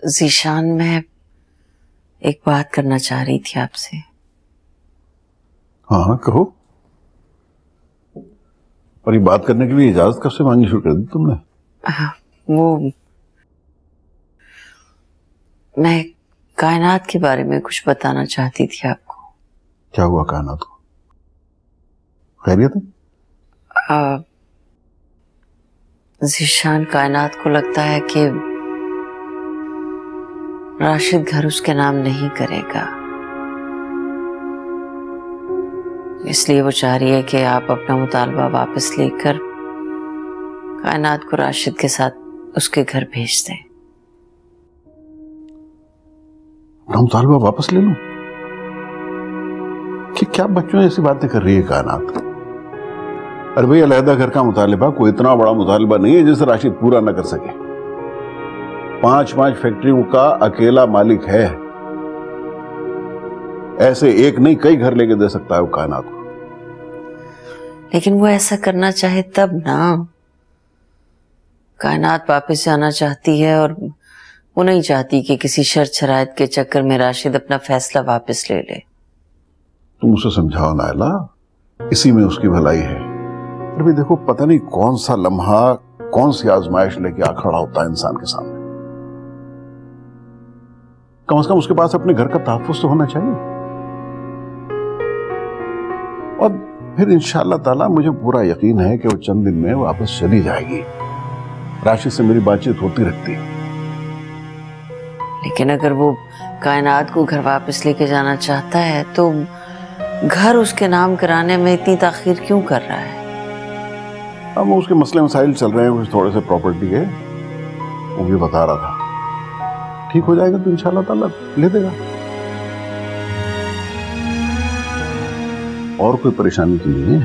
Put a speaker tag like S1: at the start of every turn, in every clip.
S1: ज़ीशान, मैं एक बात करना चाह रही थी आपसे।
S2: हाँ कहो। और ये बात करने के लिए इजाजत कब से मांगनी शुरू कर दी तुमने?
S1: वो मैं कायनात के बारे में कुछ बताना चाहती थी आपको।
S2: क्या हुआ कायनात को? खैरियत है?
S1: ज़ीशान, कायनात को लगता है कि राशिद घर उसके नाम नहीं करेगा, इसलिए वो चाह रही है कि आप अपना मुतालबा वापस लेकर कायनात को राशिद के साथ उसके घर भेज दें।
S2: अपना मुतालबा वापस ले लूं? कि क्या बच्चों ऐसी बातें कर रही है कायनात? अरे भाई, अलहदा घर का मुतालबा कोई इतना बड़ा मुतालबा नहीं है जिसे राशिद पूरा न कर सके। 5 फैक्ट्रियों का अकेला मालिक है। ऐसे एक नहीं कई घर लेके दे सकता है वो कायनात को।
S1: लेकिन वो ऐसा करना चाहे तब ना। कायनात वापस जाना चाहती है और वो नहीं चाहती कि किसी शर्त शराइत के चक्कर में राशिद अपना फैसला वापस ले ले।
S2: तुम उसे समझाओ नायला, इसी में उसकी भलाई है। अरे देखो, पता नहीं कौन सा लम्हा कौन सी आजमाइश लेके आ खड़ा होता है इंसान के सामने। कम से कम उसके पास अपने घर का तहफ्फुज़ तो होना चाहिए। और फिर इंशाअल्लाह ताला मुझे पूरा यकीन है कि वो चंद दिन में वापस चली जाएगी। राशिद से मेरी बातचीत होती रहती है।
S1: लेकिन अगर वो कायनात को घर वापस लेके जाना चाहता है तो घर उसके नाम कराने में इतनी ताखीर क्यों कर रहा है?
S2: अब वो उसके मसले मसाइल चल रहे हैं कुछ थोड़े से प्रॉपर्टी के, वो भी बता रहा था। ठीक हो जाएगा तो इंशाअल्लाह ताला ले देगा। और कोई परेशानी तो नहीं है?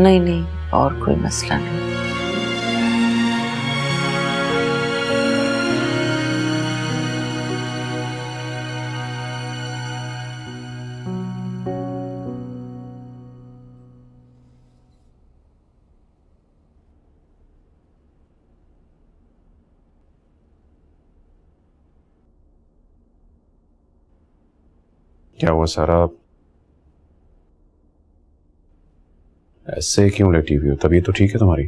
S1: नहीं, और कोई मसला नहीं।
S3: क्या हुआ सारा? ऐसे क्यों लेटी हुई हो? तबीयत तो ठीक है तुम्हारी?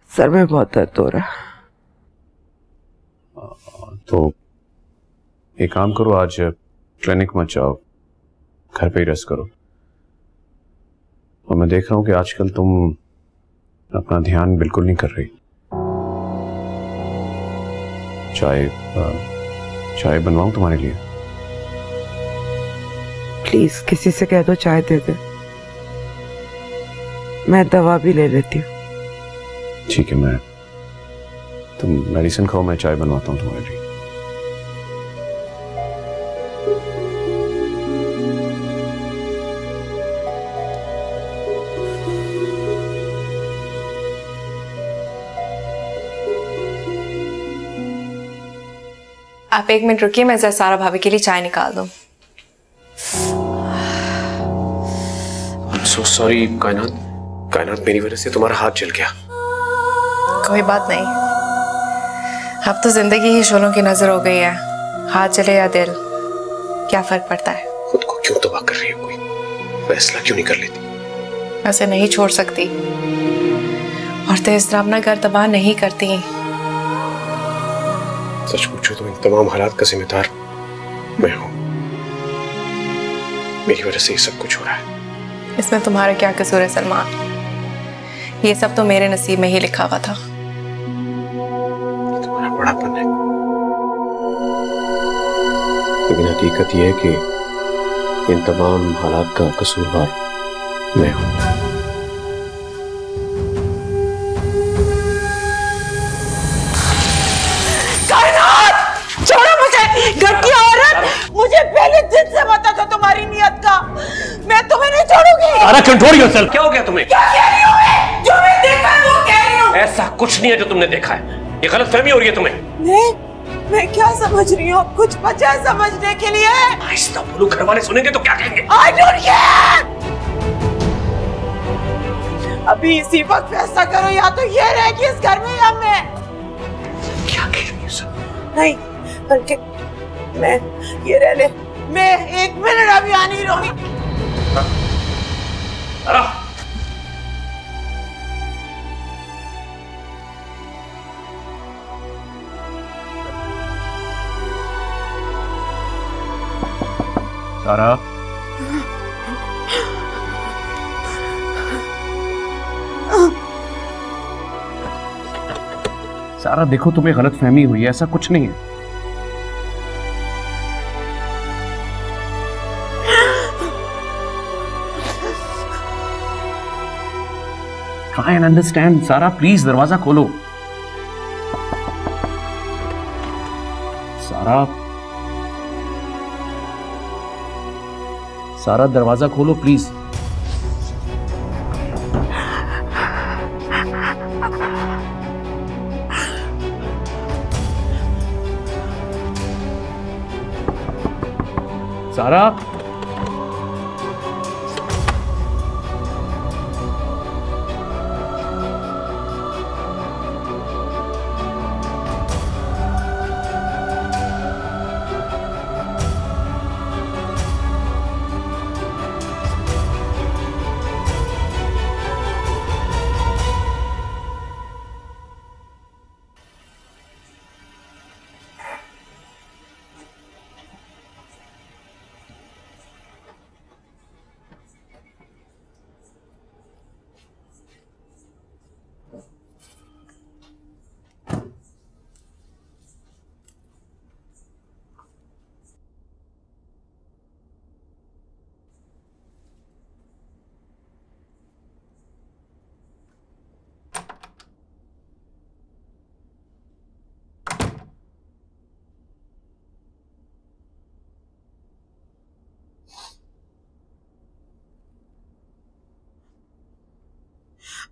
S1: सर में बहुत दर्द हो रहा है।
S3: तो एक काम करो, आज क्लिनिक मत जाओ, घर पे ही रेस्ट करो। और मैं देख रहा हूं कि आजकल तुम अपना ध्यान बिल्कुल नहीं कर रही। चाय बनवाऊं तुम्हारे लिए?
S4: प्लीज किसी से कह दो चाय दे दे, मैं दवा भी ले लेती हूँ।
S3: ठीक है, तुम मेडिसिन खाओ, मैं चाय बनवाता हूँ तुम्हारे लिए।
S5: आप 1 मिनट रुकिए, मैं जरा सारा भाभी के लिए चाय निकाल दूं।
S3: So sorry कायनात, मेरी वजह से तुम्हारा हाथ जल गया।
S5: कोई बात नहीं, अब तो जिंदगी ही शोलों की नजर हो गई है। हाथ जले या दिल, क्या फर्क पड़ता है?
S3: खुद को क्यों तबाह कर रही हो? कोई फैसला क्यों नहीं कर लेती?
S5: ऐसे नहीं छोड़ सकती, औरतें इस तरह अपना घर तबाह नहीं करती।
S3: सच पूछो तो इन तमाम हालात का जिम्मेदार मैं हूं। मेरी वजह से ये सब कुछ हो रहा है।
S5: इसमें तुम्हारा क्या कसूर है सलमान? ये सब तो मेरे नसीब में ही लिखा हुआ था।
S3: तुम्हारा बड़ापन है, लेकिन हकीकत यह है कि इन तमाम हालात का कसूरवार मैं हूं।
S4: कायनात, छोड़ो मुझे! घटी औरत, मुझे पहले दिन से पता था तुम्हारी नियत का। मैं तुम्हें नहीं छोड़ूंगी।
S3: सारा कंट्रोल योरसेल्फ। क्या हो गया तुम्हें?
S4: क्या कह रही हूँ मैं? जो मैं देखा है वो कह रही हूँ।
S3: ऐसा कुछ नहीं है जो तुमने देखा है, ये गलतफहमी हो रही है तुम्हें।
S4: मैं क्या समझ रही हूँ? कुछ बचा है समझने के लिए?
S3: आहिस्ता बोलो, घर वाले सुनेंगे तो क्या कहेंगे?
S4: I don't care! अभी इसी वक्त फैसला करो, या तो ये रहेगी इस घर में या मैं।
S2: प्लीज।
S4: नहीं, बल्कि मैं ये रह ले, मैं 1 मिनट अभी आ नहीं रही।
S3: सारा, सारा देखो तुम्हें गलतफहमी हुई है, ऐसा कुछ नहीं है। Try and understand. सारा प्लीज दरवाजा खोलो। सारा, सारा दरवाजा खोलो प्लीज। सारा,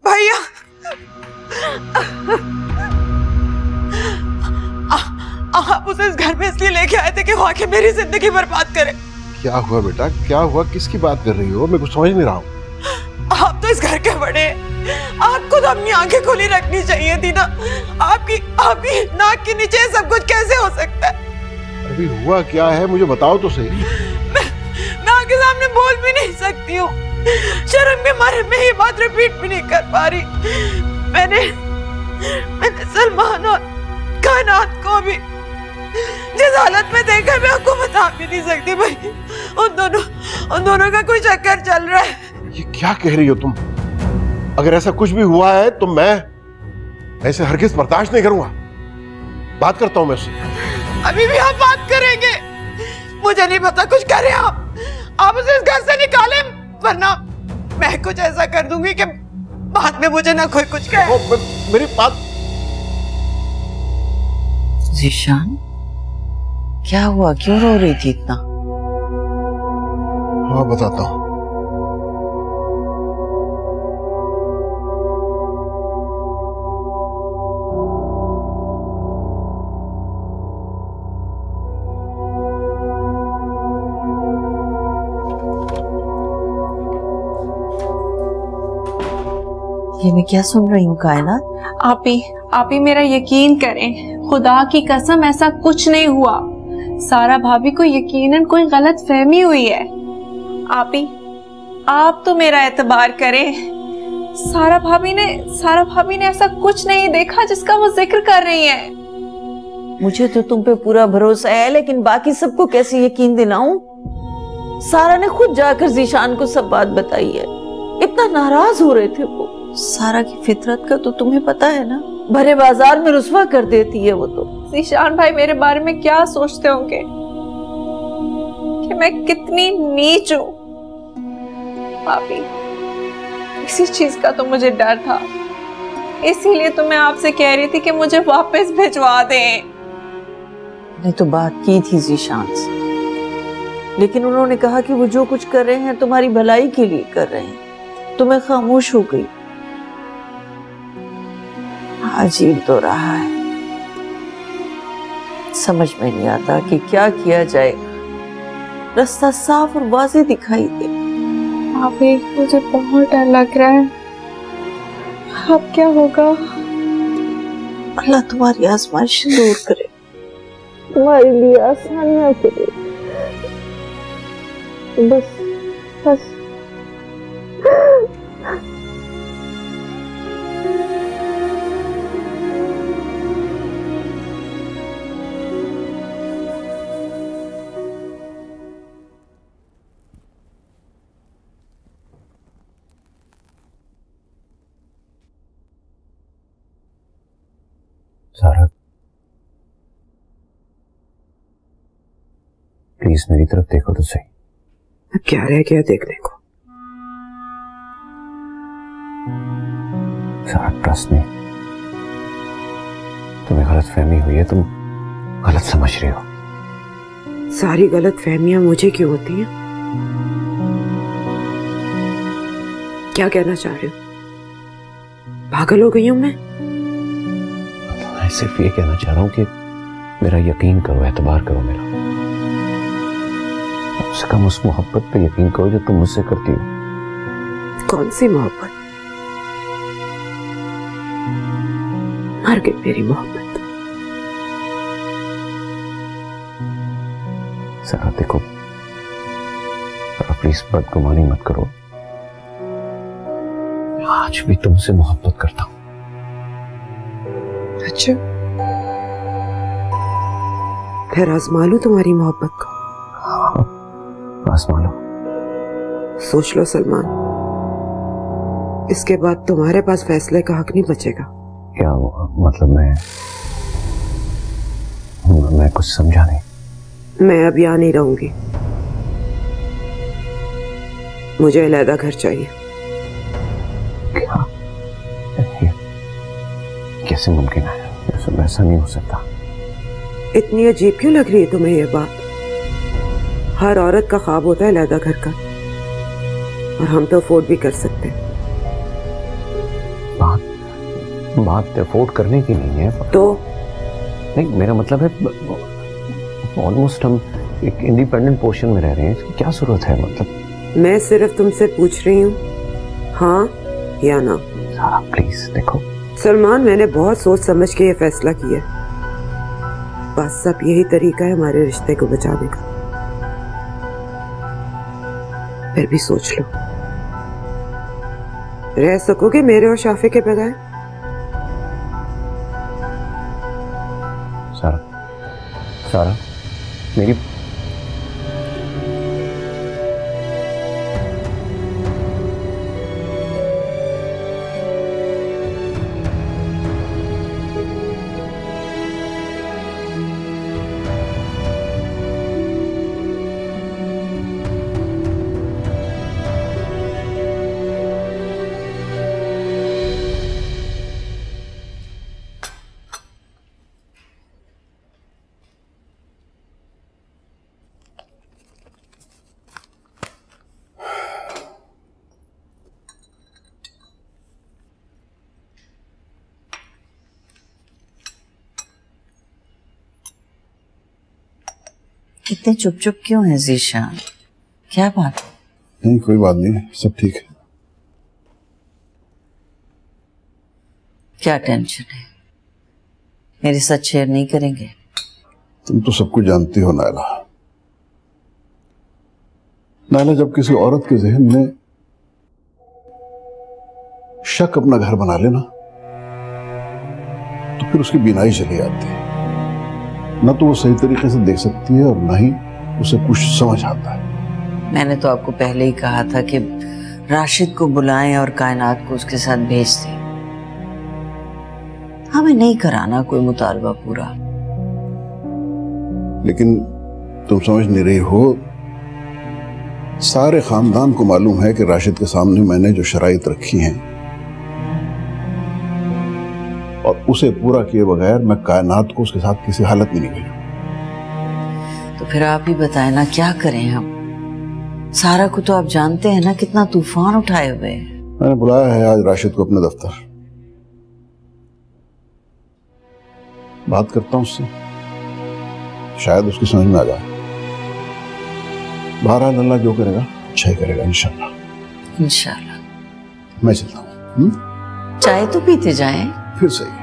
S4: भैया, आप उसे इस घर में इसलिए लेके आए थे कि वो आके मेरी जिंदगी बर्बाद करे।
S2: क्या हुआ बेटा, क्या हुआ? किसकी बात कर रही हो? मैं कुछ समझ नहीं रहा हूँ।
S4: आप तो इस घर के बड़े, आपको तो अपनी आंखें खुली रखनी चाहिए थी ना। आपकी नाक के नीचे सब कुछ कैसे हो सकता है?
S2: अभी हुआ क्या है मुझे बताओ तो सही।
S4: मैं आपके सामने बोल भी नहीं सकती हूँ, शर्म के मारे मैं ये बात रिपीट भी नहीं कर पा रही। मैंने सलमान और कायनात को भी जिस हालत में देखा मैं आपको बता भी नहीं सकती भाई। उन दोनों का कोई चक्कर चल रहा है।
S2: ये क्या कह रही हो तुम? अगर ऐसा कुछ भी हुआ है तो मैं ऐसे हरगिज़ बर्दाश्त नहीं करूंगा। बात करता हूं मैं उससे।
S4: अभी भी आप बात करेंगे? मुझे नहीं पता, कुछ करें आप उसे इस घर से निकालें, वरना मैं कुछ ऐसा कर दूंगी कि बाद में मुझे ना कोई कुछ कहे।
S2: मेरी बात।
S1: ज़ीशान, क्या हुआ? क्यों रो रही थी इतना?
S2: हाँ बताता हूँ।
S1: ये मैं क्या सुन रही हूँ कायनात?
S5: आप ही मेरा यकीन करें, खुदा की कसम ऐसा कुछ नहीं हुआ। सारा भाभी को यकीनन कोई गलत फहमी हुई है। आप तो मेरा एतबार करें। सारा भाभी ने ऐसा कुछ नहीं देखा जिसका वो जिक्र कर रही है।
S1: मुझे तो तुम पे पूरा भरोसा है, लेकिन बाकी सबको कैसे यकीन दिलाऊं? सारा ने खुद जाकर ज़ीशान को सब बात बताई है। इतना नाराज हो रहे थे वो। सारा की फितरत का तो तुम्हें पता है ना, भरे बाजार में रुस्वा कर देती है वो तो।
S5: ज़ीशान भाई मेरे बारे में क्या सोचते होंगे कि मैं कितनी नीच हूँ। भाभी, इसी चीज का तो मुझे डर था, इसीलिए तो मैं आपसे कह रही थी कि मुझे वापस भिजवा दें।
S1: मैंने तो बात की थी ज़ीशान से, लेकिन उन्होंने कहा कि वो जो कुछ कर रहे हैं तुम्हारी भलाई के लिए कर रहे हैं, तो मैं खामोश हो गई। अजीब तो रहा है, समझ में नहीं आता कि क्या किया जाए। रास्ता साफ और वाज़ेह दिखाई दे।
S5: भाभी, मुझे बहुत डर लग रहा है। अब क्या होगा?
S1: अल्लाह तुम्हारी आज़माइश दूर करे। तुम्हारे लिए आसानियां करे। बस बस
S3: सारा, प्लीज मेरी तरफ देखो तो सही।
S6: अब क्या रह गया देखने को?
S3: सारा, ट्रस्ट मी, तुम्हें गलत फहमी हुई है, तुम गलत समझ रही हो।
S6: सारी गलत फहमियां मुझे क्यों होती हैं? क्या कहना चाह रहे हो? पागल हो गई हूं मैं
S3: सिर्फ ये कहना चाह रहा हूं कि मेरा यकीन करो, एतबार करो मेरा। कम से कम उस मोहब्बत पे यकीन करो जो तुम मुझसे करती हो।
S6: कौन सी मोहब्बत? मर गई मेरी मोहब्बत।
S3: सारा देखो, प्लीज बदगुमानी मत करो। आज भी तुमसे मोहब्बत करता हूं।
S6: अच्छा, फिर आजमा लूं तुम्हारी मोहब्बत को।
S3: आजमा लो।
S6: सोच लो सलमान, इसके बाद तुम्हारे पास फैसले का हक नहीं बचेगा।
S3: क्या मतलब? मैं कुछ समझा नहीं।
S6: मैं अब यहां नहीं रहूंगी, मुझे अलहदा घर चाहिए।
S3: क्या? कैसे मुमकिन है? ऐसा नहीं हो सकता।
S6: इतनी अजीब क्यों लग रही है तुम्हें ये बात? हर औरत का ख्वाब होता है अलहदा घर का, और हम तो अफोर्ड भी कर सकते हैं।
S3: बात अफोर्ड करने की नहीं है
S6: तो
S3: नहीं, मेरा मतलब है ऑलमोस्ट हम एक इंडिपेंडेंट पोर्शन में रह रहे हैं, इसकी क्या जरूरत है? मतलब
S6: मैं सिर्फ तुमसे पूछ रही हूँ, हाँ या ना।
S3: सारा प्लीज देखो।
S6: सलमान, मैंने बहुत सोच समझ के ये फैसला किया, बस अब यही तरीका है हमारे रिश्ते को बचाने का। फिर भी सोच लो, रह सकोगे मेरे और शाफे के बगैर?
S3: सारा मेरी
S1: इतने चुप चुप क्यों है ज़ीशान? क्या बात?
S2: नहीं, कोई बात नहीं, सब ठीक है।
S1: क्या टेंशन है? मेरे साथ शेयर नहीं करेंगे?
S2: तुम तो सब कुछ जानती हो नायला। नायला, जब किसी औरत के जहन में शक अपना घर बना लेना, तो फिर उसकी बीनाई चली जाती है। न तो वो सही तरीके से देख सकती है और न ही उसे कुछ समझ आता है।
S1: मैंने तो आपको पहले ही कहा था कि राशिद को बुलाएं और कायनात को उसके साथ भेज दें। हमें नहीं कराना कोई मुतालबा पूरा।
S2: लेकिन तुम समझ नहीं रही हो, सारे खानदान को मालूम है कि राशिद के सामने मैंने जो शराइत रखी हैं, और उसे पूरा किए बगैर मैं कायनात को उसके साथ किसी हालत में नहीं भेजूं।
S1: तो फिर आप ही बताएं ना, क्या करें हम? सारा को तो आप जानते हैं ना, कितना तूफान उठाए हुए हैं।
S2: मैंने बुलाया है आज राशिद को अपने दफ्तर, बात करता हूं उससे, शायद उसकी समझ में आ जाए। बहरहाल अल्लाह जो करेगा अच्छा ही करेगा, इंशाल्लाह।
S1: इंशाल्लाह।
S2: मैं चलता हूँ।
S1: चाय तो पीते जाएं।
S2: फिर सही है।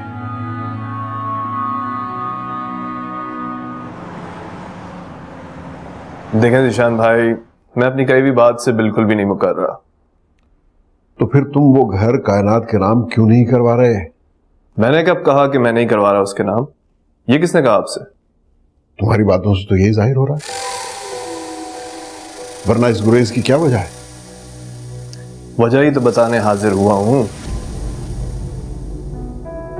S7: देखें जिशान भाई, मैं अपनी कई भी बात से बिल्कुल भी नहीं मुकर रहा।
S2: तो फिर तुम वो घर कायनात के नाम क्यों नहीं करवा रहे?
S7: मैंने कब कहा कि मैं नहीं करवा रहा उसके नाम? ये किसने कहा आपसे?
S2: तुम्हारी बातों से तो यही जाहिर हो रहा है, वरना इस गुरेज की क्या वजह है?
S7: वजह ही तो बताने हाजिर हुआ हूं।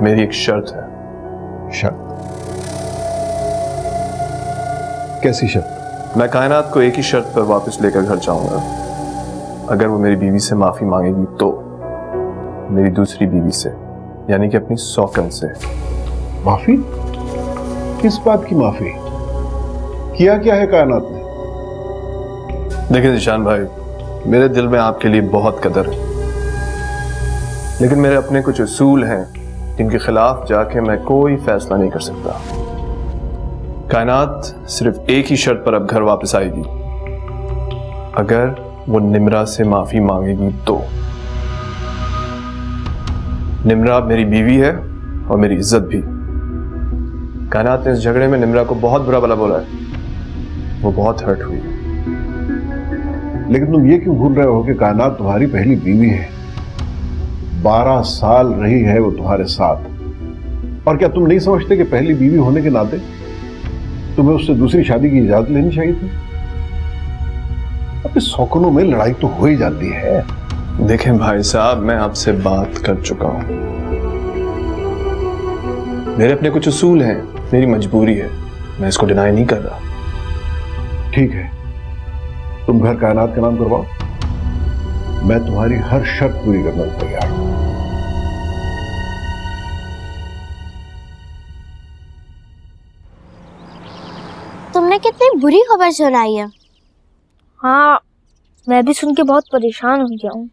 S7: मेरी एक शर्त है।
S2: शर्त? कैसी शर्त?
S7: मैं कायनात को एक ही शर्त पर वापस लेकर घर जाऊंगा। अगर वो मेरी बीवी से माफी मांगेगी तो मेरी दूसरी बीवी से, यानी कि अपनी सौकन से।
S2: माफी? किस बात की माफी? किया क्या है कायनात ने?
S7: देखिए जिशान भाई, मेरे दिल में आपके लिए बहुत कदर है, लेकिन मेरे अपने कुछ उसूल हैं जिनके खिलाफ जाके मैं कोई फैसला नहीं कर सकता। कायनात सिर्फ एक ही शर्त पर अब घर वापस आएगी, अगर वो निम्रा से माफी मांगेगी तो। निम्रा मेरी बीवी है और मेरी इज्जत भी। कायनात ने इस झगड़े में निम्रा को बहुत बुरा भला बोला है, वो बहुत हर्ट हुई है।
S2: लेकिन तुम ये क्यों भूल रहे हो कि कायनात तुम्हारी पहली बीवी है, 12 साल रही है वो तुम्हारे साथ। और क्या तुम नहीं समझते कि पहली बीवी होने के नाते तुम्हें उससे दूसरी शादी की इजाजत लेनी चाहिए थी? अब इस सौकनों में लड़ाई तो हो ही जाती है।
S7: देखें भाई साहब, मैं आपसे बात कर चुका हूं। मेरे अपने कुछ उसूल हैं, मेरी मजबूरी है, मैं इसको डिनाई नहीं कर रहा।
S2: ठीक है, तुम घर कायनात का नाम करवाओ, मैं तुम्हारी हर शर्त पूरी करने को तैयार हूं।
S8: तुमने कितनी बुरी खबर सुनाई है।
S9: हाँ, मैं भी सुन के बहुत परेशान हो गया हूँ।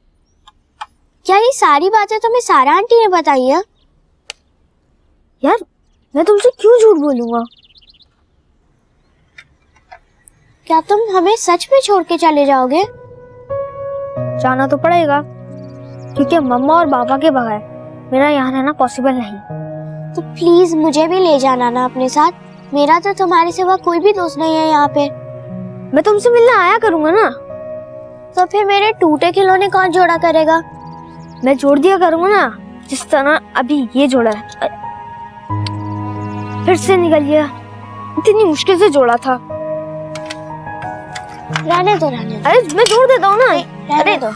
S8: क्या ये सारी बातें तुम्हें सारा आंटी ने बताई है?
S9: यार, मैं तुमसे क्यों झूठ बोलूंगा?
S8: क्या तुम हमें सच में छोड़ के चले जाओगे?
S9: जाना तो पड़ेगा, क्योंकि मम्मा और पापा के बगैर मेरा यहाँ रहना पॉसिबल नहीं।
S8: तो प्लीज मुझे भी ले जाना ना अपने साथ। मेरा तो तुम्हारे सिवा कोई भी दोस्त नहीं है यहाँ पे।
S9: मैं तुमसे मिलने आया करूंगा ना।
S8: तो फिर मेरे टूटे खिलौने कौन जोड़ा करेगा?
S9: मैं जोड़ दिया करूंगा ना, जिस तरह अभी ये जोड़ा है। फिर से निकल गया, इतनी मुश्किल से जोड़ा था।
S8: रहने दो, रहने दो।
S9: अरे मैं जोड़ देता हूँ ना।
S8: रहने दो।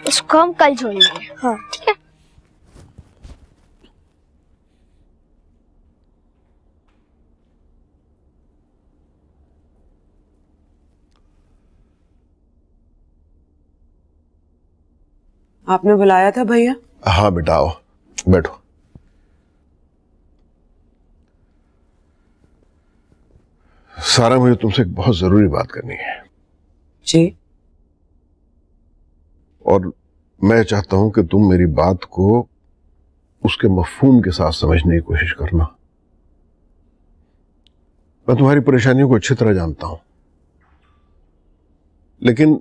S9: इसको हम कल जोड़ेंगे।
S8: हाँ
S9: ठीक है।
S6: आपने बुलाया था भैया?
S2: हाँ बेटा, आओ बैठो। सारा, मुझे तुमसे एक बहुत जरूरी बात करनी है।
S6: जी।
S2: और मैं चाहता हूं कि तुम मेरी बात को उसके मफहूम के साथ समझने की कोशिश करना। मैं तुम्हारी परेशानियों को अच्छी तरह जानता हूं, लेकिन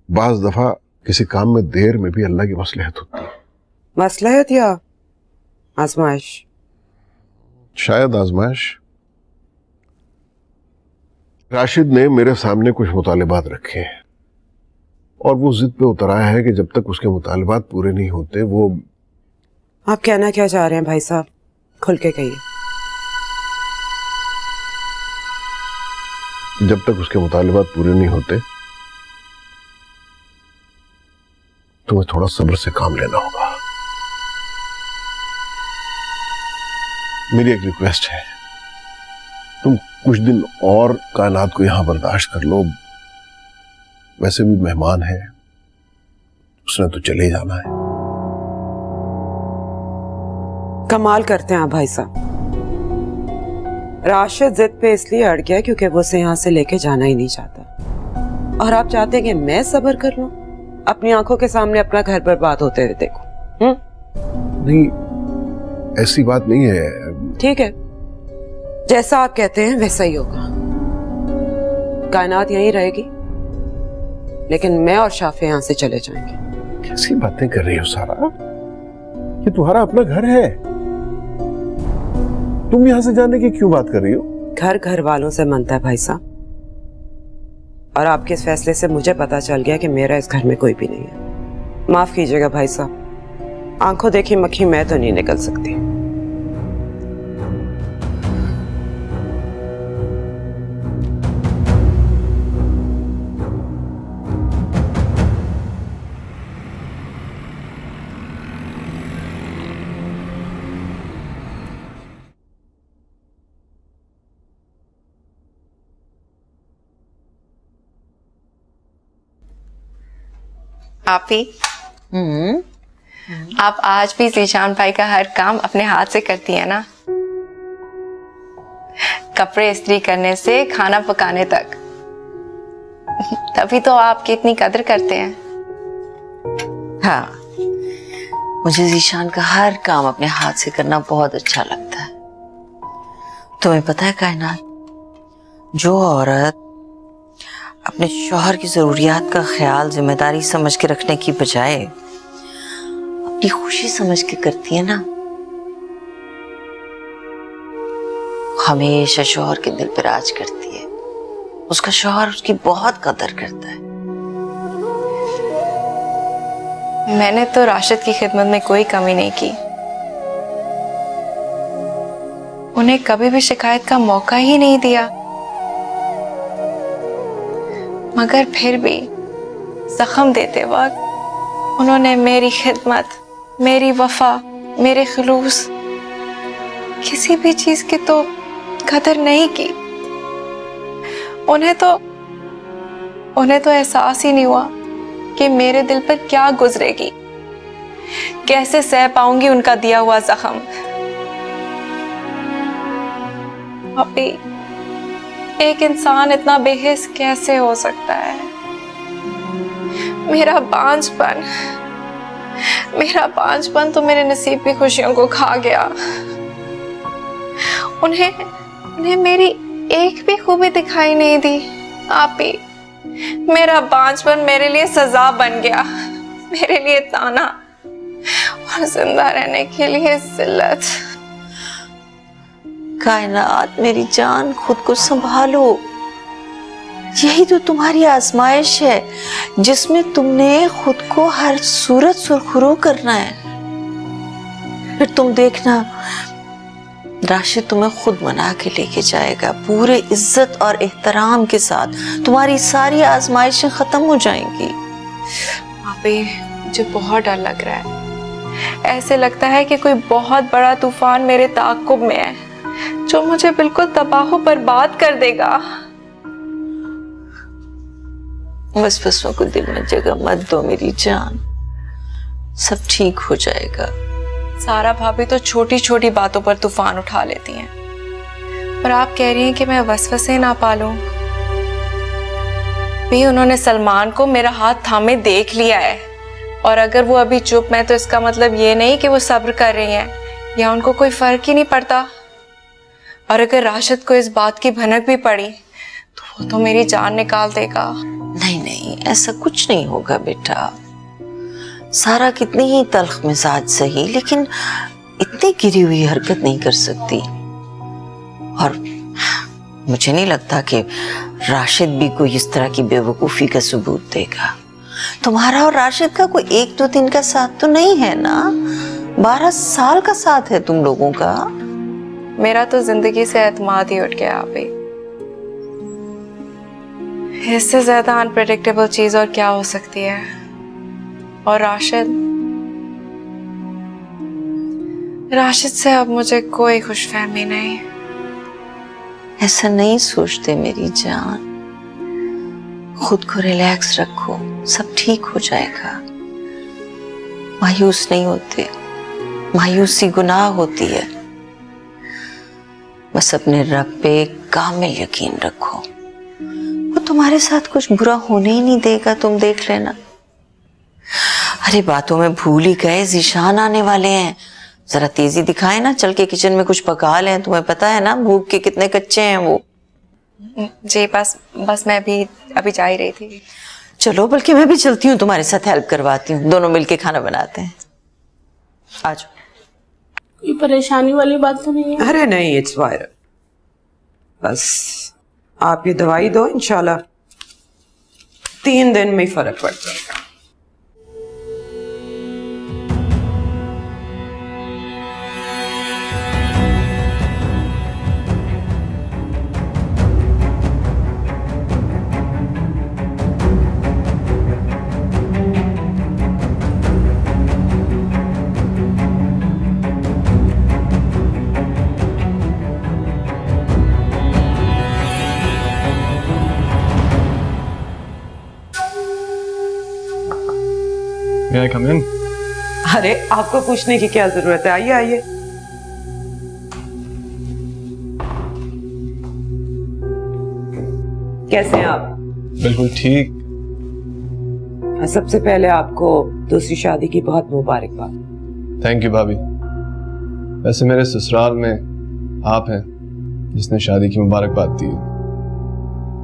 S2: बाज दफा किसी काम में देर में भी अल्लाह की मसलहत होती है।
S6: मसलहत या आजमाइश?
S2: शायद आजमाइश। राशिद ने मेरे सामने कुछ मुतालिबात रखे हैं और वो जिद पे उतर आया है कि जब तक उसके मुतालिबात पूरे नहीं होते वो।
S6: आप कहना क्या चाह रहे हैं भाई साहब? खुल के कहिए।
S2: जब तक उसके मुतालिबात पूरे नहीं होते तुम्हें थोड़ा सब्र से काम लेना होगा। मेरी एक रिक्वेस्ट है, तुम कुछ दिन और कायनात को यहां बर्दाश्त कर लो। वैसे भी मेहमान है, उसने तो चले जाना है।
S6: कमाल करते हैं आप भाई साहब। राशिद जिद पे इसलिए अड़ गया क्योंकि वो उसे यहाँ से लेके जाना ही नहीं चाहता, और आप चाहते हैं कि मैं सब्र कर लूं, अपनी आंखों के सामने अपना घर बर्बाद होते हुए देखो।
S2: नहीं, ऐसी बात नहीं है।
S6: ठीक है, जैसा आप कहते हैं वैसा ही होगा। कायनात यहीं रहेगी, लेकिन मैं और शाफे यहां से चले जाएंगे।
S2: कैसी बातें कर रही हो सारा? ये तुम्हारा अपना घर है, तुम यहां से जाने की क्यों बात कर रही हो?
S6: घर घर वालों से मनता है भाई साहब, और आपके इस फैसले से मुझे पता चल गया कि मेरा इस घर में कोई भी नहीं है। माफ कीजिएगा भाई साहब, आंखों देखी मक्खी मैं तो नहीं निकल सकती।
S5: आप ही आप आज भी जीशान भाई का हर काम अपने हाथ से करती है ना? कपड़े इस्त्री करने से खाना पकाने तक। तभी तो आपकी इतनी कदर करते हैं।
S1: हाँ, मुझे जीशान का हर काम अपने हाथ से करना बहुत अच्छा लगता है। तुम्हें पता है कायनात, जो औरत अपने शौहर की जरूरियात का ख्याल जिम्मेदारी समझ के रखने की बजाय अपनी खुशी समझ के करती है ना, हमेशा शौहर के दिल पे राज करती है। उसका शौहर उसकी बहुत कदर करता है।
S5: मैंने तो राशिद की खिदमत में कोई कमी नहीं की, उन्हें कभी भी शिकायत का मौका ही नहीं दिया, मगर फिर भी जख्म देते वक्त उन्होंने मेरी खिदमत, मेरी वफा, मेरे खुलूस, किसी भी चीज की तो कदर नहीं की। उन्हें तो एहसास ही नहीं हुआ कि मेरे दिल पर क्या गुजरेगी, कैसे सह पाऊंगी उनका दिया हुआ जख्म। अभी एक इंसान इतना बेहिस कैसे हो सकता है? मेरा बांझपन तो मेरे नसीब की खुशियों को खा गया। उन्हें मेरी एक भी खूबी दिखाई नहीं दी। आप ही, मेरा बांझपन मेरे लिए सजा बन गया, मेरे लिए ताना, और जिंदा रहने के लिए जिल्लत।
S1: कायनात मेरी जान, खुद को संभालो। यही तो तुम्हारी आजमाइश है, जिसमें तुमने खुद को हर सूरत सुरखुरू करना है। फिर तुम देखना, राशिद तुम्हें खुद मना के लेके जाएगा, पूरे इज्जत और एहतराम के साथ। तुम्हारी सारी आजमाइशें खत्म हो जाएंगी।
S5: अबे, मुझे बहुत डर लग रहा है। ऐसे लगता है कि कोई बहुत बड़ा तूफान मेरे ताक़ुब में है, जो मुझे बिल्कुल तबाह बर्बाद कर देगा।
S1: वसवसों को दिल में जगह मत दो मेरी जान, सब ठीक हो जाएगा।
S5: सारा भाभी तो छोटी छोटी बातों पर तूफान उठा लेती हैं, और आप कह रही हैं कि मैं वसवसे ना पालूं। भी उन्होंने सलमान को मेरा हाथ थामे देख लिया है, और अगर वो अभी चुप है तो इसका मतलब ये नहीं कि वो सब्र कर रही हैं, या उनको कोई फर्क ही नहीं पड़ता। और अगर राशिद को इस बात की भनक भी पड़ी तो वो तो मेरी जान निकाल देगा।
S1: नहीं नहीं, ऐसा कुछ नहीं होगा बेटा। सारा कितनी ही तल्ख मिजाज सही, लेकिन इतनी गिरी हुई हरकत नहीं कर सकती। और मुझे नहीं लगता कि राशिद भी कोई इस तरह की बेवकूफ़ी का सबूत देगा। तुम्हारा और राशिद का कोई 1-2 दिन का साथ तो नहीं है ना, 12 साल का साथ है तुम लोगों का।
S5: मेरा तो जिंदगी से एतमाद ही उठ गया अभी। इससे ज्यादा अनप्रेडिक्टेबल चीज और क्या हो सकती है। और राशिद से अब मुझे कोई खुशफहमी नहीं।
S1: ऐसा नहीं सोचते मेरी जान, खुद को रिलैक्स रखो, सब ठीक हो जाएगा। मायूस नहीं होते, मायूसी गुनाह होती है। बस अपने रब पे कामिल यकीन रखो, वो तुम्हारे साथ कुछ बुरा होने ही नहीं देगा, तुम देख लेना। अरे बातों में भूल ही गए, ज़ीशान आने वाले हैं, जरा तेजी दिखाए ना, चल के किचन में कुछ पका लें। तुम्हें पता है ना भूख के कितने कच्चे हैं वो।
S5: जी बस मैं भी अभी जा ही रही थी।
S1: चलो बल्कि मैं भी चलती हूँ, तुम्हारे साथ हेल्प करवाती हूँ, दोनों मिलके खाना बनाते हैं। आज
S10: ये परेशानी वाली बात तो नहीं है?
S6: अरे नहीं, इट्स वायरल। बस आप ये दवाई दो, इंशाल्लाह 3 दिन में ही फर्क पड़ जाएगा।
S7: May I come in?
S6: अरे आपको पूछने की क्या जरूरत है, आइए आइए। कैसे हैं आप?
S7: बिल्कुल ठीक।
S6: सबसे पहले आपको दूसरी शादी की बहुत मुबारकबाद।
S7: थैंक यू भाभी। वैसे मेरे ससुराल में आप हैं जिसने शादी की मुबारकबाद दी है।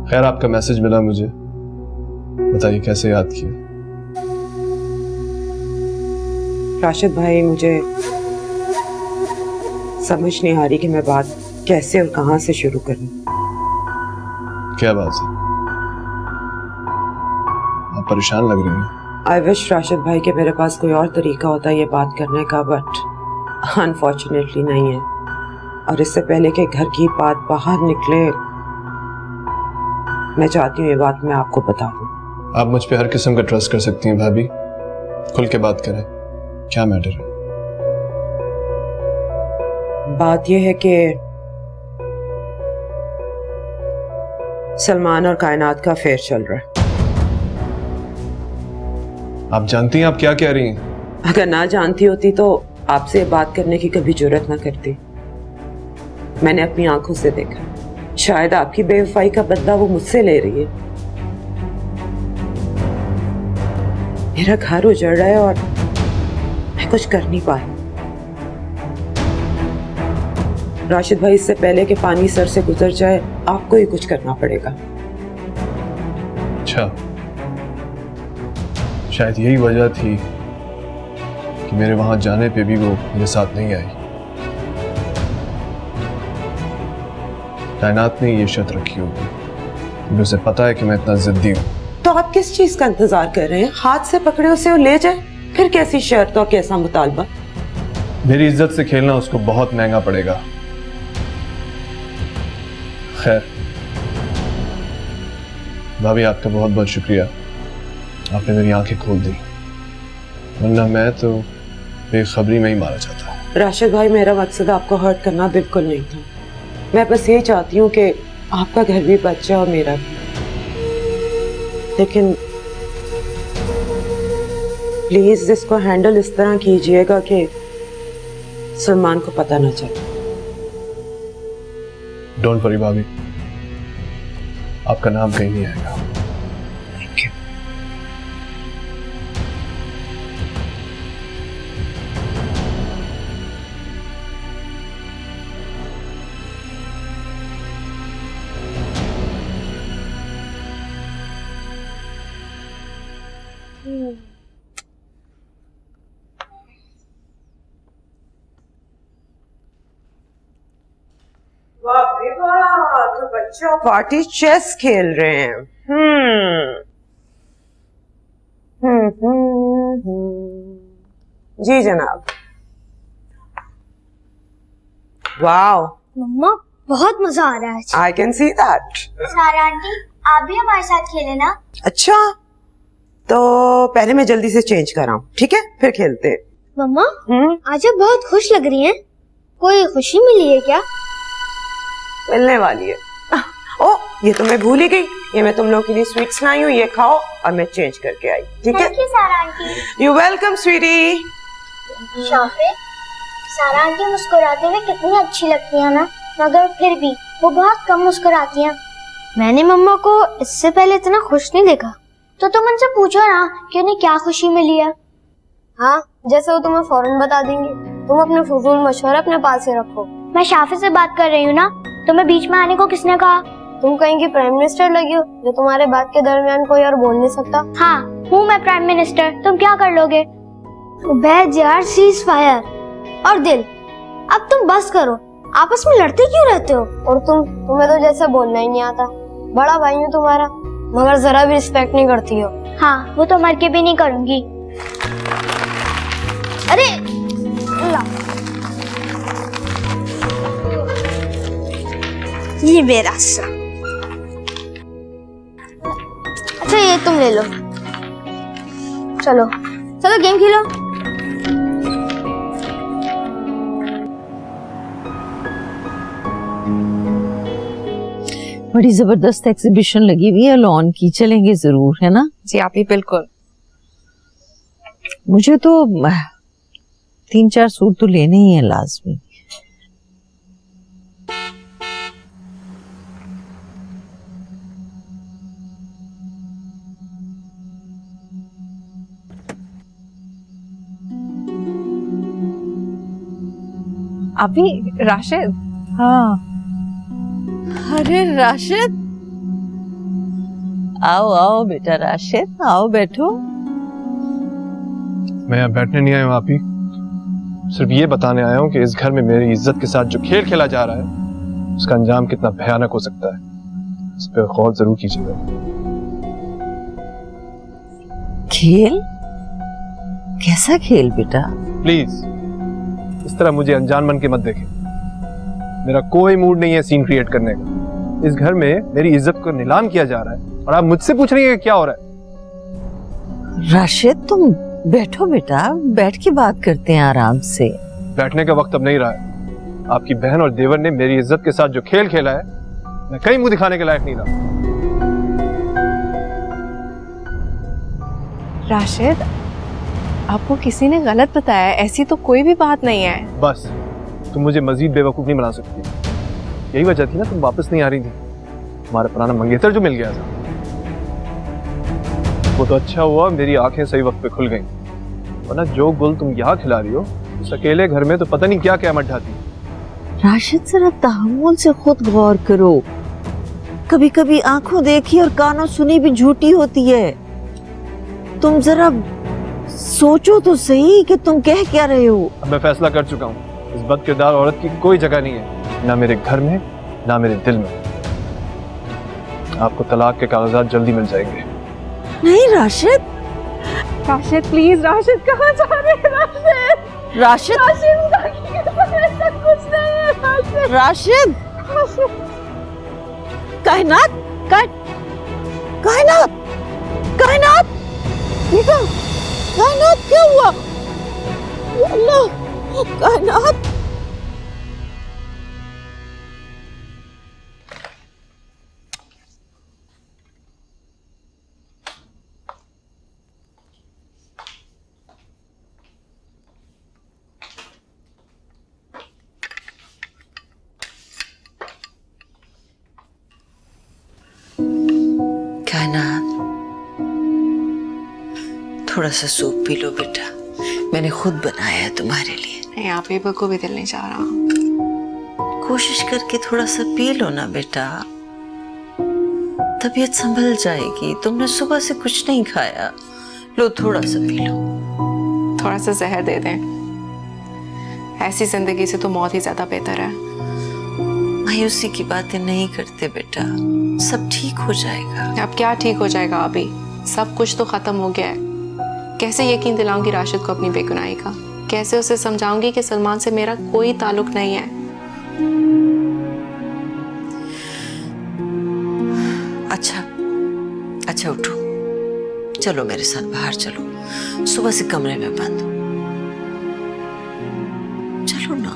S7: खैर आपका मैसेज मिला मुझे, बताइए कैसे याद किया?
S6: राशिद भाई, मुझे समझ नहीं आ रही कि मैं बात कैसे और कहां से शुरू करूं।
S7: क्या बात है, आप परेशान लग रही हैं।
S6: आई विश राशिद भाई कि मेरे पास कोई और तरीका होता ये बात करने का, बट अनफॉर्चुनेटली नहीं है। और इससे पहले कि घर की बात बाहर निकले, मैं चाहती हूँ ये बात मैं आपको बता दूं।
S7: आप मुझ पे हर किस्म का ट्रस्ट कर सकती हैं भाभी, खुल के बात करें, क्या मैटर है?
S6: बात यह है कि सलमान और कायनात का अफेयर चल रहा है।
S7: आप जानती हैं आप क्या कह रही हैं?
S6: अगर ना जानती होती तो आपसे बात करने की कभी जरूरत ना करती। मैंने अपनी आंखों से देखा, शायद आपकी बेवफाई का बदला वो मुझसे ले रही है। मेरा घर उजड़ रहा है और मैं कुछ कर नहीं पा रही। राशिद भाई, इससे पहले कि पानी सर से गुजर जाए आपको ही कुछ करना पड़ेगा।
S7: अच्छा, शायद यही वजह थी कि मेरे वहां जाने पे भी वो मेरे साथ नहीं आई। कायनात ने ये शर्त रखी होगी क्योंकि उसे पता है कि मैं इतना जिद्दी हूं।
S6: तो आप किस चीज का इंतजार कर रहे हैं? हाथ से पकड़े उसे और ले जाए, फिर कैसी शर्त और कैसा मुतालबा?
S7: मेरी इज्जत से खेलना उसको बहुत महंगा पड़ेगा। खैर भाभी, आपका बहुत बहुत शुक्रिया, आपने मेरी आंखें खोल दी, वरना मैं तो बेखबरी में ही मारा जाता।
S6: राशिद भाई, मेरा मकसद आपको हर्ट करना बिल्कुल नहीं था। मैं बस ये चाहती हूँ कि आपका घर भी बच जाए और मेरा भी। लेकिन प्लीज इसको हैंडल इस तरह कीजिएगा कि सलमान को पता ना चले।
S7: डोंट वरी भाभी, आपका नाम कहीं नहीं आएगा।
S6: Thank you. तो बच्चों पार्टी चेस खेल रहे हैं। जी जनाब। वाओ
S9: मम्मा, बहुत मजा आ रहा है।
S6: I can see that.
S8: सारा आंटी, आप भी हमारे साथ खेले ना।
S6: अच्छा, तो पहले मैं जल्दी से चेंज कर रहा हूँ, ठीक है, फिर खेलते हैं।
S9: मम्मा, आज आप बहुत खुश लग रही हैं। कोई खुशी मिली है क्या?
S6: मिलने वाली है। ओ, ये तो मैं भूल ही गई, ये मैं तुम लोगों के लिए स्वीट्स लाई हूँ, ये खाओ और मैं चेंज करके आई, ठीक है?
S8: Thank you Sara aunty.
S6: You welcome sweetie.
S8: शाफे, सारा आंटी मुस्कुराते हुए कितनी अच्छी लगती है ना, मगर फिर भी वो बहुत कम मुस्कुराती हैं।
S9: मैंने मम्मा को इससे पहले इतना खुश नहीं देखा।
S8: तो तुम उनसे पूछो ना कि उन्हें क्या खुशी मिली है।
S9: हाँ, जैसे वो तुम्हें फौरन बता देंगे। तुम अपने फजूल मशवरे अपने पास से रखो।
S8: मैं शाफे से बात कर रही हूँ ना, तुम्हें बीच में आने को किसने कहा?
S9: तुम कहीं की प्राइम मिनिस्टर लगी हो जो तुम्हारे बात के दरमियान कोई और बोल नहीं सकता।
S8: हाँ हूँ मैं प्राइम मिनिस्टर, तुम क्या कर लोगे? बैज यार, सीज फायर और दिल, अब तुम बस करो, आपस में लड़ते क्यों रहते हो?
S9: और तुम्हें तो जैसे बोलना ही नहीं आता। बड़ा भाई हूँ तुम्हारा, मगर जरा भी रिस्पेक्ट नहीं करती हो।
S8: हाँ वो तो मर के भी नहीं करूंगी।
S9: अरे ये मेरा सा। अच्छा ये तुम ले लो। चलो चलो गेम खेलो।
S1: बड़ी जबरदस्त एग्जीबिशन लगी हुई है लॉन की, चलेंगे जरूर, है ना?
S5: जी आप ही बिल्कुल।
S1: मुझे तो 3-4 सूट तो लेने ही है लाजमी।
S5: अभी राशिद?
S1: हाँ। अरे राशिद, आओ आओ बेटा राशिद, आओ बैठो।
S7: मैं यहाँ बैठने नहीं आया हूँ आप ही, सिर्फ ये बताने आया हूँ कि इस घर में मेरी इज्जत के साथ जो खेल खेला जा रहा है उसका अंजाम कितना भयानक हो सकता है, इस पर गौर जरूर कीजिएगा।
S1: खेल? कैसा खेल बेटा?
S7: प्लीज इस तरह मुझे अनजान बन के मत देखें, मेरा कोई मूड नहीं है सीन क्रिएट करने का। इस घर में मेरी इज्जत को नीलाम किया जा रहा है और आप मुझसे पूछ रही हैं क्या हो रहा है।
S1: राशिद तुम बैठो बेटा, बैठ के बात करते हैं आराम से।
S7: बैठने का वक्त अब नहीं रहा है। आपकी बहन और देवर ने मेरी इज्जत के साथ जो खेल खेला है मैं कहीं मुंह दिखाने के लायक नहीं रहा।
S5: राशिद आपको किसी ने गलत बताया, ऐसी तो कोई भी बात नहीं है।
S7: बस तुम मुझे मजीद बेवकूफ नहीं बना सकती, यही वजह थी ना तुम वापस नहीं आ रही थी। तुम्हारा पुराना मंगेतर जो मिल गया था वो तो अच्छा हुआ मेरी आंखें सही वक्त पे खुल गईं, वरना जो गुल तुम यहाँ खिला रही हो उस अकेले घर में तो पता नहीं क्या क्या मढ़ाती।
S1: राशिद जरा तहम्मुल से खुद गौर करो, कभी कभी आंखों देखी और कानों सुनी भी झूठी होती है। तुम जरा सोचो तो सही कि तुम कह क्या रहे हो।
S7: अब मैं फैसला कर चुका हूँ, इस बदकिरदार औरत की कोई जगह नहीं है, ना मेरे घर में ना मेरे दिल में। आपको तलाक के कागजात जल्दी मिल जाएंगे।
S1: नहीं राशिद,
S5: राशिद प्लीज, राशिद कहाँ जा रहे हैं? राशिद
S1: राशिद
S5: राशिद कुछ नहीं है।
S1: राशिद कायनात कायनात कायनात बेटा, कायनात क्या हुआ? अल्लाह, कायनात थोड़ा सा सूप पी लो बेटा, मैंने खुद बनाया है तुम्हारे लिए।
S5: नहीं आप ही को भी दिल नहीं चाह रहा।
S1: कोशिश करके थोड़ा सा पी लो ना बेटा, तबीयत संभल जाएगी। तुमने सुबह से कुछ नहीं खाया, लो थोड़ा सा पी लो।
S5: थोड़ा सा जहर दे दें, ऐसी जिंदगी से तो मौत ही ज्यादा बेहतर है।
S1: मायूसी की बातें नहीं करते बेटा, सब ठीक हो जाएगा।
S5: अब क्या ठीक हो जाएगा? अभी सब कुछ तो खत्म हो गया है। कैसे यकीन दिलाऊंगी राशिद को अपनी बेगुनाही का? कैसे उसे समझाऊंगी कि सलमान से मेरा कोई ताल्लुक नहीं है? अच्छा उठो, चलो मेरे साथ बाहर चलो, सुबह से कमरे में बंद हो। चलो ना।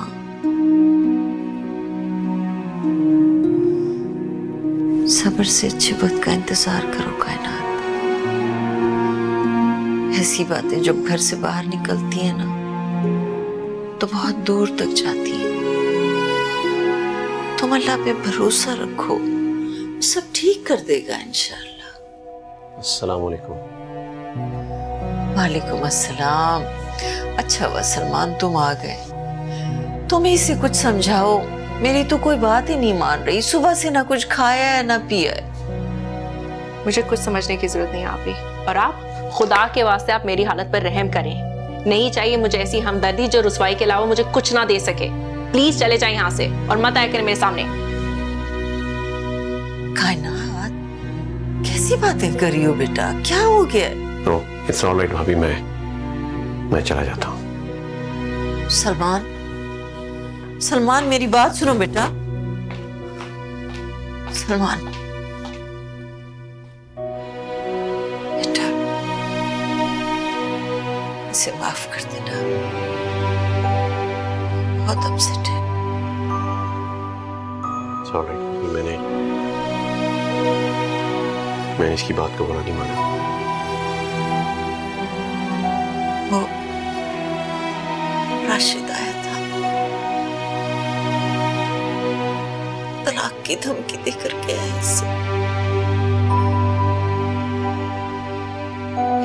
S5: सब्र से अच्छे वक्त का इंतजार करो कायनात। ऐसी बातें जब घर से बाहर निकलती है ना तो बहुत दूर तक जाती है। तुम अल्लाह पे भरोसा रखो, सब ठीक कर देगा इंशाअल्लाह।
S3: अस्सलाम वालेकुम।
S1: वालेकुम अस्सलाम। अच्छा हुआ सलमान तुम आ गए, तुम ही से कुछ समझाओ। मेरी तो कोई बात ही नहीं मान रही। सुबह से ना कुछ खाया है ना पिया है।
S5: मुझे कुछ समझने की जरूरत नहीं आप भी। और आप खुदा के वास्ते आप मेरी हालत पर रहम करें। नहीं चाहिए मुझे ऐसी हमदर्दी जो रुसवाई के अलावा मुझे कुछ ना दे सके। प्लीज चले जाए यहाँ से और मत आया करें मेरे सामने।
S1: कायनात, कैसी बातें कर रही हो बेटा? क्या हो गया?
S3: नो, इट्स ऑल राइट भाभी, मैं चला जाता हूँ।
S1: सलमान मेरी बात सुनो बेटा। सलमान बेटा, इसे माफ कर देना, बहुत अपसेट है।
S3: सॉरी, मैंने इसकी बात को बुरा नहीं माना।
S1: वो राशिद आया था, तलाक की धमकी देकर गया है इससे।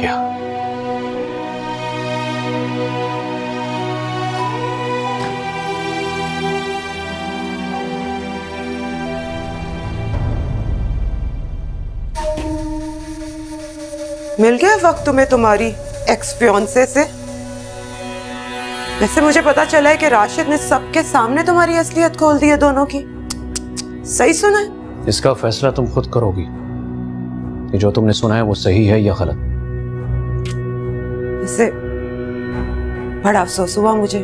S3: क्या?
S6: मिल गया वक्त तुम्हें तुम्हारी एक्स फियांसे से? वैसे मुझे पता चला है कि राशिद ने सबके सामने तुम्हारी असलियत खोल दी है दोनों की। सही सुना है?
S3: इसका फैसला तुम खुद करोगी कि जो तुमने सुना है वो सही है या गलत।
S6: वैसे बड़ा अफसोस हुआ मुझे,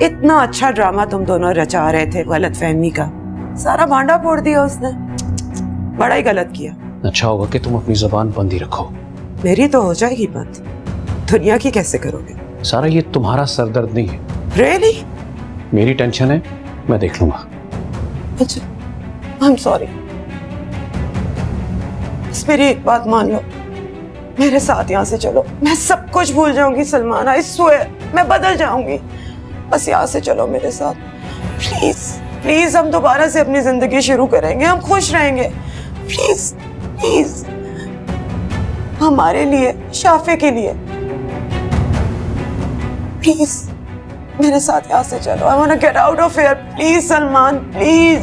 S6: इतना अच्छा ड्रामा तुम दोनों रचा रहे थे गलतफहमी का, सारा भांडा फोड़ दिया उसने। बड़ा ही गलत किया।
S3: अच्छा होगा कि तुम अपनी जुबान बंद ही रखो।
S6: मेरी तो हो जाएगी बंद, दुनिया की कैसे करोगे?
S3: सारा ये तुम्हारा सरदर्द नहीं है।
S6: Really?
S3: मेरी टेंशन है, मैं देख लूंगा।
S6: अच्छा, I'm sorry। बस मेरी एक बात मान लो, मेरे साथ यहाँ से चलो। मैं सब कुछ भूल जाऊंगी सलमान, I swear, मैं बदल जाऊंगी। बस यहाँ से चलो मेरे साथ, प्लीज प्लीज। हम दोबारा से अपनी जिंदगी शुरू करेंगे, हम खुश रहेंगे। प्लीज प्लीज, हमारे लिए, शाफे के लिए, प्लीज मेरे साथ यहाँ से चलो। I wanna get out of here, please Salman, please.